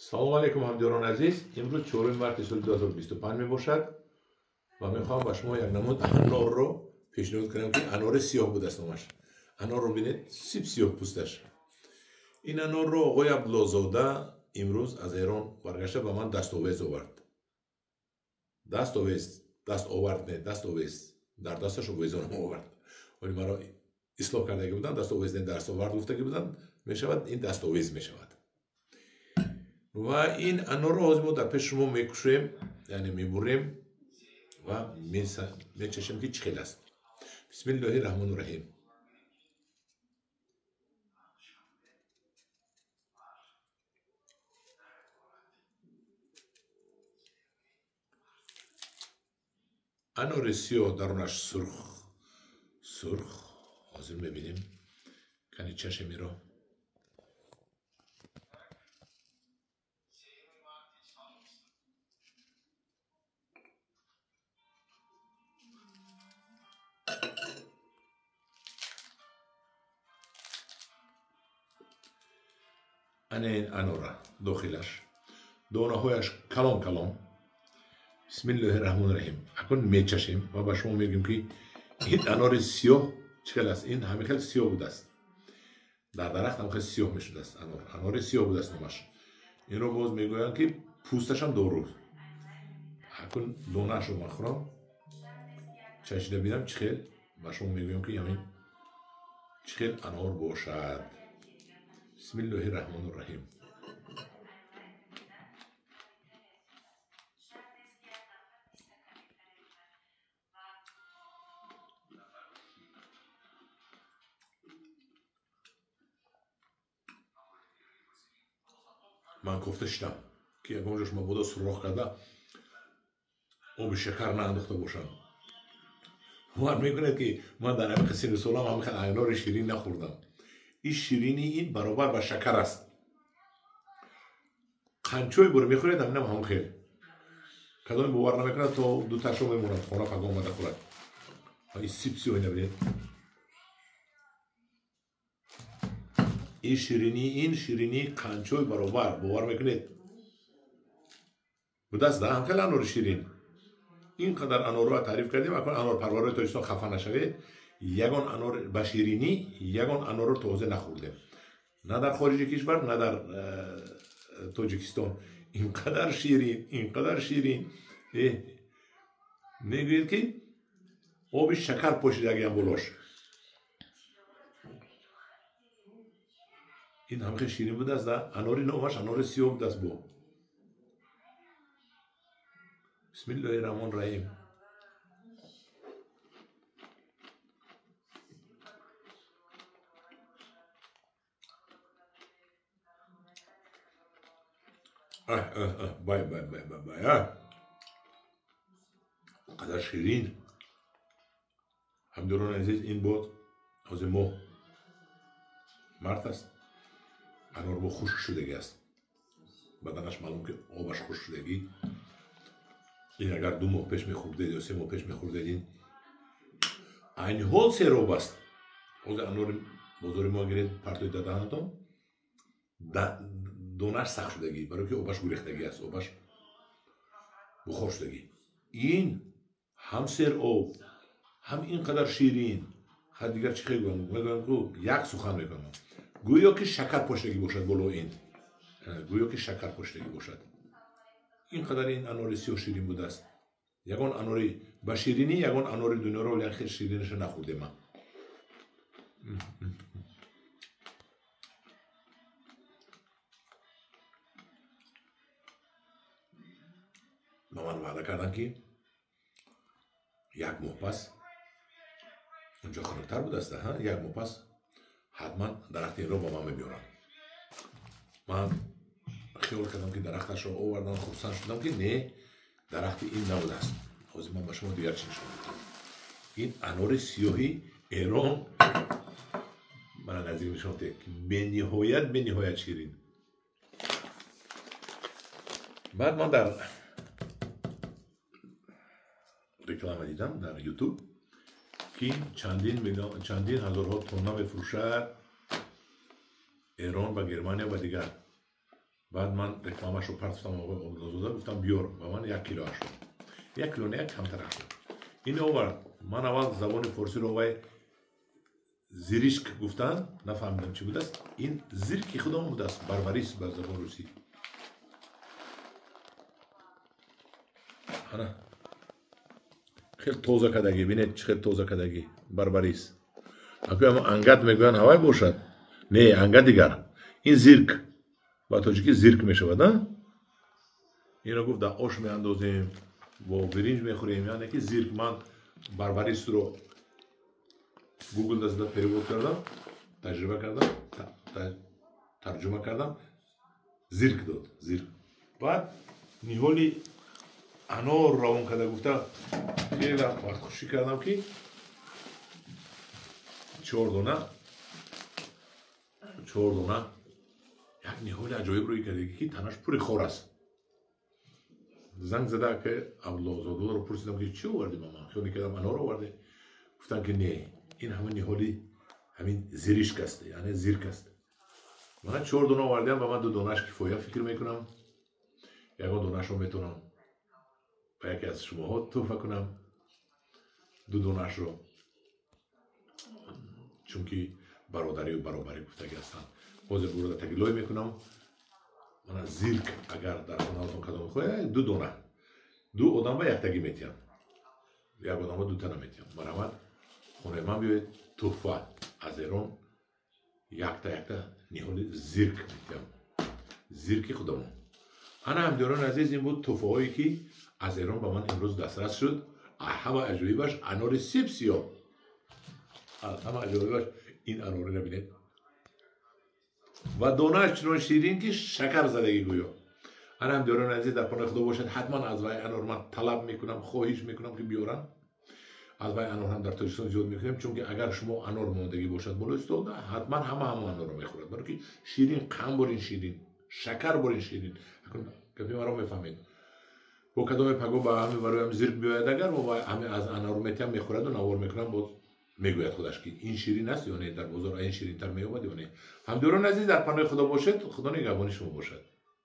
سلام علیکم همدیران عزیز. امروز 4 مارس سال 2025 می باشد و می خواهم با شما یک نمود انار رو پیشنهاد کنم که انار سیاه بود است نامش. انار رو ببینید سیب سیاه پوستش. این انار رو آقای عبدالله‌زاده امروز از ایران برگشته به من دستاویز آورد. دستاویز در دستش ویزان آورد. ولی مرا اصلاح کرده بودن دستاویز نه دست آورد گفته بودن می شود این دستاویز می شود. و این انار رو ما در پیش شما میکشیم، یعنی میبریم و میچشیم که چخیل است. بسم الله الرحمن الرحیم. انار سیاه درونش سرخ حاضر میبینیم کنی چشمی رو. این انار داخلش دانه هایش کلام. بسم الله الرحمن الرحیم. اکنون میچشیم و با شما میگیم که این انار سیاه چقدر است. این همه خیلی سیاه بوده است. در درخت هم خیلی سیاه میشده است. انار سیاه بوده است نامش. این رو باز میگویند که پوستش هم دارو. اکنون دانه‌اش رو مخورم چشیده بیدم چخیل و شما میگویم که همین چخیل انار باشد. بسم الله الرحمن الرحیم. من گفته شدم که یک اونجاش ما بودا سراخ کرده آب شکر نانداخته باشم. و میگوید که من در همین سن سالم هم انار شیرین نخوردم. این شیرینی این برابر با شکر است. قنچوی برو میخورید هم خیلی کدام باور نمیکنه تا دو تاشو میموند خونه پگاه اومده خورد. این سیب سیاه نبینید. این شیرینی قنچوی برابر باور میکنید بوده است. هم خیلی انار شیرین. اینقدر انار رو تعریف کردیم. اکنون انار پروری تاجستان خفه نشوید. یگان انار به شیرینی یگان انار رو تازه نخوردیم، نه در خارج کشور نه در تاجیکستان. اینقدر شیرین میگوید که آب شکر پوشیدگی هم بلاش. این هم خیلی شیرین بوده است. اناری نامش انار سیاه بوده است. بسم الله الرحمن الرحیم. بای قدر شیرین. همدیران عزیز این بود از ما مرد است. انار با خشک شدگی است. بدنش معلوم که آبش خشک شدگی. این اگر 2 ماه پیش میخوردید یا 3 ماه پیش میخوردید این حال سیراب است. از انار بازاری ما گرید پرتوی دادن دانش سخت شدگی برای که آبش گریختگی است. آبش بخار شدگی. این هم سیر آب هم اینقدر شیرین. خیلی دیگر چی خیلی میگم که یک سخن میکنم گویا که شکر پاشتگی باشد بالا. این گویا که شکر پاشتگی باشد. اینقدر این انار سیاه شیرین بوده است. یگان اناری با شیرینی یگان انار دنیا رو ولی خیلی شیرینش نخوردم من. با من وعده کردن که 1 ماه پس اونجا خنک‌تر بوده است. 1 ماه پس حتما درخت این رو با من میبیارن. من خیال کردم که درختش رو آوردن. خرسند شدم که نه درخت این نبوده است. از من با شما دیگر چی نشون میدم. این انار سیاهی ایران من نزدیک میشم که به نهایت شیرین. بعد من در رکلام دیدم در یوتیوب که چندین هزارها تن میفروشد ایران و گرمانیا و دیگر بعد من رکلامش رو پرستم آقای عبدالزاده گفتم بیار و من 1 کیلو شد. 1 کیلو نه کمتر شد. این آورد من اول زبان فارسی رو آقای زیریشک گفتن نفهمیدم چی بود است. این زیرکی خودم بود است بربریس به زبان روسی. انا خیلی توزه کدگی بینید خیلی توزه کدگی بربریس. اگه اما انگت میگوین هوای باشد نه انگت دیگر این زیرک با تاجیکی زیرک میشود نه این رو گفت در آش میاندازیم با برنج میخوریم یعنی که زیرک من بربریس رو گوگل دست پیدا کردم تجربه کردم ترجمه کردم زیرک داد زیرک بعد نیهولی انار روان کرده گفتم خیلی وقت خوشی کردم که 4 دونه یک نیهول عجایب روی کرده که تنش پوری خور است زنگ زده که عبدالزاده رو پرسیدم که چی آوردی ماما خیلی کردم انار آورده گفتن که نه این همه نیهولی همین زیریشک است یعنی زیرک است من 4 دونه آوردم و من 2 دونهش کفایه فکر میکنم یکا دونهش رو میتونم به یکی از شماها تحفه کنم 2 دونهش رو چون که برادری و برابری گفتگی هستن حاضر برده تگلای میکنم من زیرک اگر در خانهاتون کدام خواهی 2 دونه 2 آدم با یک تگی میتیم یک آدم با 2 تا نمیتیم مرحمت خونه من بیاید تحفه از ایران یک تا نیهول زیرک میتیم زیرک خودمون انا همدیران عزیز این بود تحفه هایی که از ایران با من امروز دسترس شد همه عجایبش انار سیب سیاه همه عجایبش این انار رو ببینید و دانهش چنان شیرین که شکر زدگی گویا انا همدیران عزیز در پناه خدا باشد حتما از وای انار من طلب میکنم خواهش میکنم که بیارن از وای انار هم در تاجیکستان زیاد میکنیم چون که اگر شما انار ماندگی باشد بلوچستان حتما همه انار رو میخورد برای که شیرین قم برین شیرین شکر برین شیرین گپی مرا میفهمید با کدام پگو با همه برای هم زیرک بیاید اگر و همه از انار میتیم میخورد و نوار میکنم باز میگوید خودش که این شیرین است یا نه در بازار این شیرین تر میآمد یا نه همدیران عزیز در پناه خدا باشد خدا نگهبان شما باشد